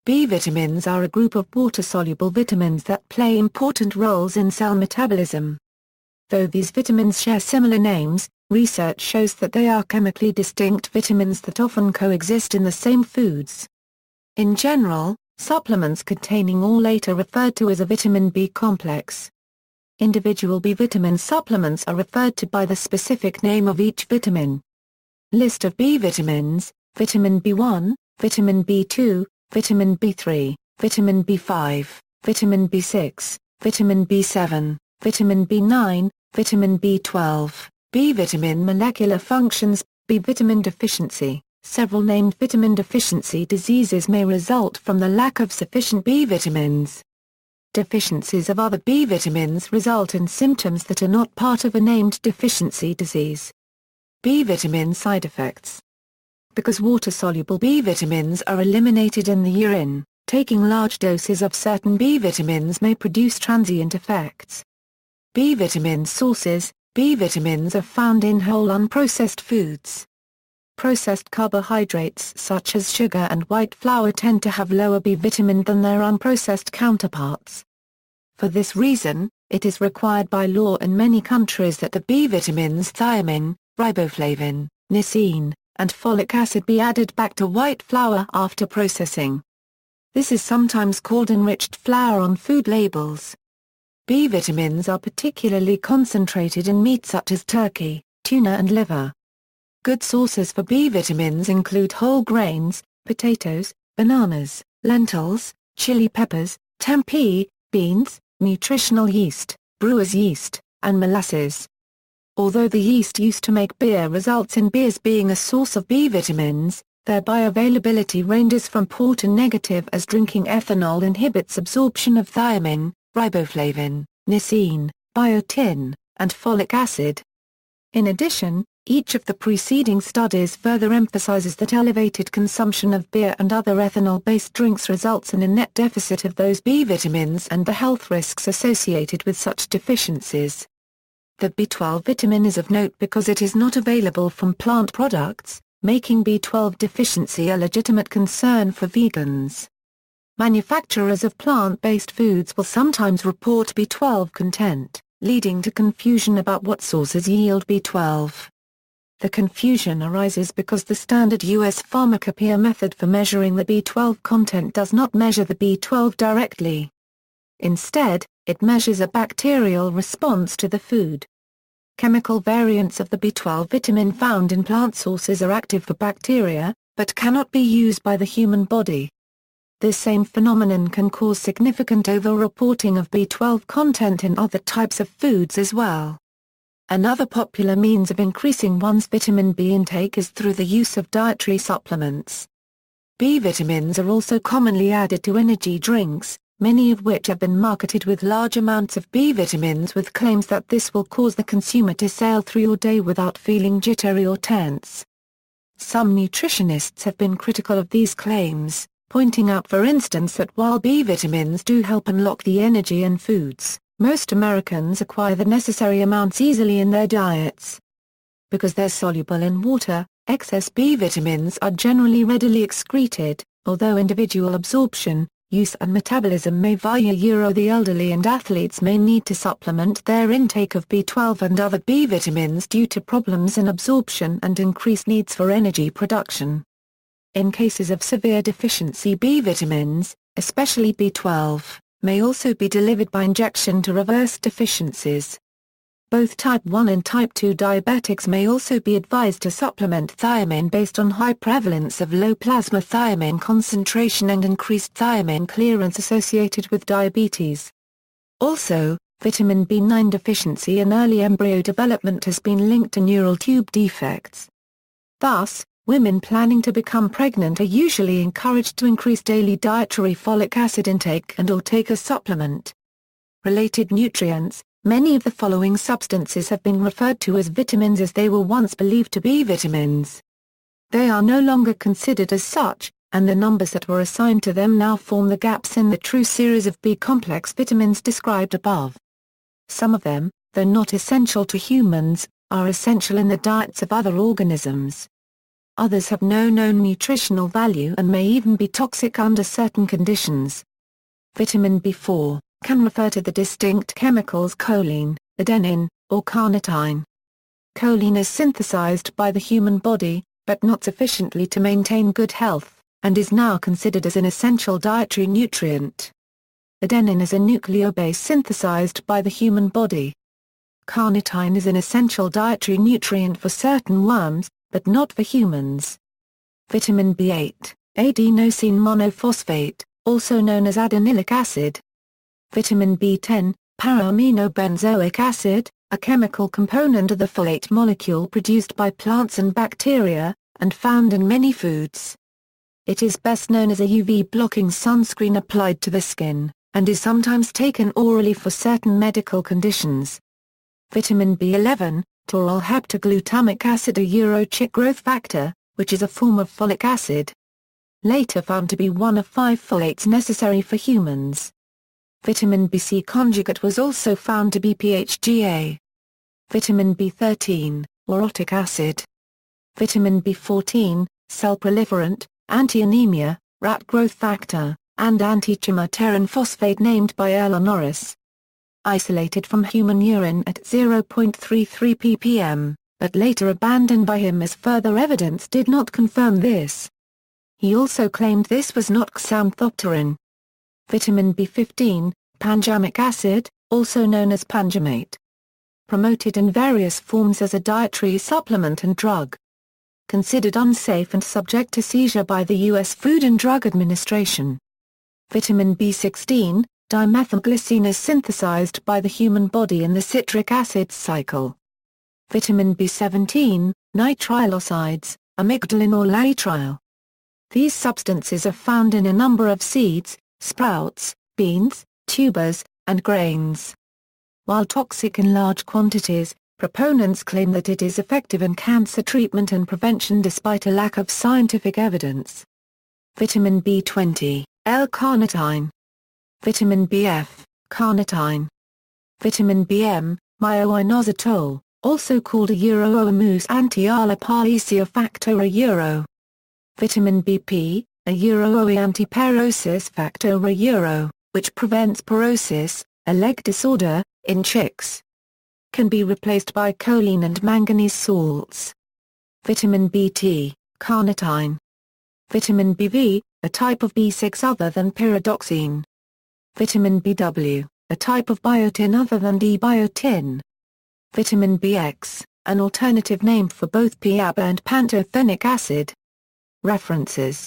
B vitamins are a group of water-soluble vitamins that play important roles in cell metabolism. Though these vitamins share similar names, research shows that they are chemically distinct vitamins that often coexist in the same foods. In general, supplements containing all 8 are referred to as a vitamin B complex. Individual B vitamin supplements are referred to by the specific name of each vitamin. List of B vitamins: vitamin B1, vitamin B2, vitamin B3, vitamin B5, vitamin B6, vitamin B7, vitamin B9, vitamin B12. B vitamin molecular functions. B vitamin deficiency. Several named vitamin deficiency diseases may result from the lack of sufficient B vitamins. Deficiencies of other B vitamins result in symptoms that are not part of a named deficiency disease. B vitamin side effects. Because water-soluble B vitamins are eliminated in the urine, taking large doses of certain B vitamins may produce transient effects. B vitamin sources. B vitamins are found in whole unprocessed foods. Processed carbohydrates such as sugar and white flour tend to have lower B vitamin than their unprocessed counterparts. For this reason, it is required by law in many countries that the B vitamins thiamine, riboflavin, glycine, and folic acid be added back to white flour after processing. This is sometimes called enriched flour on food labels. B vitamins are particularly concentrated in meat such as turkey, tuna and liver. Good sources for B vitamins include whole grains, potatoes, bananas, lentils, chili peppers, tempeh, beans, nutritional yeast, brewer's yeast, and molasses. Although the yeast used to make beer results in beers being a source of B vitamins, their bioavailability ranges from poor to negative as drinking ethanol inhibits absorption of thiamine, riboflavin, glycine, biotin, and folic acid. In addition, each of the preceding studies further emphasizes that elevated consumption of beer and other ethanol-based drinks results in a net deficit of those B vitamins and the health risks associated with such deficiencies. The B12 vitamin is of note because it is not available from plant products, making B12 deficiency a legitimate concern for vegans. Manufacturers of plant-based foods will sometimes report B12 content, leading to confusion about what sources yield B12. The confusion arises because the standard U.S. pharmacopoeia method for measuring the B12 content does not measure the B12 directly. Instead, it measures a bacterial response to the food. Chemical variants of the B12 vitamin found in plant sources are active for bacteria, but cannot be used by the human body. This same phenomenon can cause significant over-reporting of B12 content in other types of foods as well. Another popular means of increasing one's vitamin B intake is through the use of dietary supplements. B vitamins are also commonly added to energy drinks, many of which have been marketed with large amounts of B vitamins with claims that this will cause the consumer to sail through your day without feeling jittery or tense. Some nutritionists have been critical of these claims, pointing out for instance that while B vitamins do help unlock the energy in foods, most Americans acquire the necessary amounts easily in their diets. Because they're soluble in water, excess B vitamins are generally readily excreted, although individual absorption, use and metabolism may vary. The elderly and athletes may need to supplement their intake of B12 and other B vitamins due to problems in absorption and increased needs for energy production. In cases of severe deficiency, B vitamins, especially B12, may also be delivered by injection to reverse deficiencies. Both type 1 and type 2 diabetics may also be advised to supplement thiamine based on high prevalence of low plasma thiamine concentration and increased thiamine clearance associated with diabetes. Also, vitamin B9 deficiency in early embryo development has been linked to neural tube defects. Thus, women planning to become pregnant are usually encouraged to increase daily dietary folic acid intake and/or take a supplement. Related nutrients. Many of the following substances have been referred to as vitamins as they were once believed to be vitamins. They are no longer considered as such, and the numbers that were assigned to them now form the gaps in the true series of B-complex vitamins described above. Some of them, though not essential to humans, are essential in the diets of other organisms. Others have no known nutritional value and may even be toxic under certain conditions. Vitamin B4 can refer to the distinct chemicals choline, adenine, or carnitine. Choline is synthesized by the human body, but not sufficiently to maintain good health, and is now considered as an essential dietary nutrient. Adenine is a nucleobase synthesized by the human body. Carnitine is an essential dietary nutrient for certain worms, but not for humans. Vitamin B8, adenosine monophosphate, also known as adenylic acid. Vitamin B10, para-amino benzoic acid, a chemical component of the folate molecule produced by plants and bacteria, and found in many foods. It is best known as a UV-blocking sunscreen applied to the skin, and is sometimes taken orally for certain medical conditions. Vitamin B11, tauryl heptaglutamic acid, a urochick growth factor, which is a form of folic acid. Later found to be one of 5 folates necessary for humans. Vitamin BC conjugate was also found to be PHGA. Vitamin B13, lauric acid. Vitamin B14, cell proliferant, anti-anemia, rat growth factor, and anti-chymotyrrin phosphate named by Erla Norris. Isolated from human urine at 0.33 ppm, but later abandoned by him as further evidence did not confirm this. He also claimed this was not xanthopterin. Vitamin B15, panjamic acid, also known as panjamate. Promoted in various forms as a dietary supplement and drug. Considered unsafe and subject to seizure by the U.S. Food and Drug Administration. Vitamin B16, dimethylglycine, is synthesized by the human body in the citric acid cycle. Vitamin B17, nitrilosides, amygdalin or laetrile. These substances are found in a number of seeds, sprouts, beans, tubers, and grains. While toxic in large quantities, proponents claim that it is effective in cancer treatment and prevention despite a lack of scientific evidence. Vitamin B20, L-carnitine. Vitamin BF, carnitine. Vitamin BM, myoinositol, also called a uroamuse anti-alipalesia factor, a euro. Vitamin BP, a uroa antiperosis factor, a euro, which prevents porosis, a leg disorder, in chicks. Can be replaced by choline and manganese salts. Vitamin BT, carnitine. Vitamin BV, a type of B6 other than pyridoxine. Vitamin BW, a type of biotin other than D-biotin. Vitamin BX, an alternative name for both PABA and pantothenic acid. References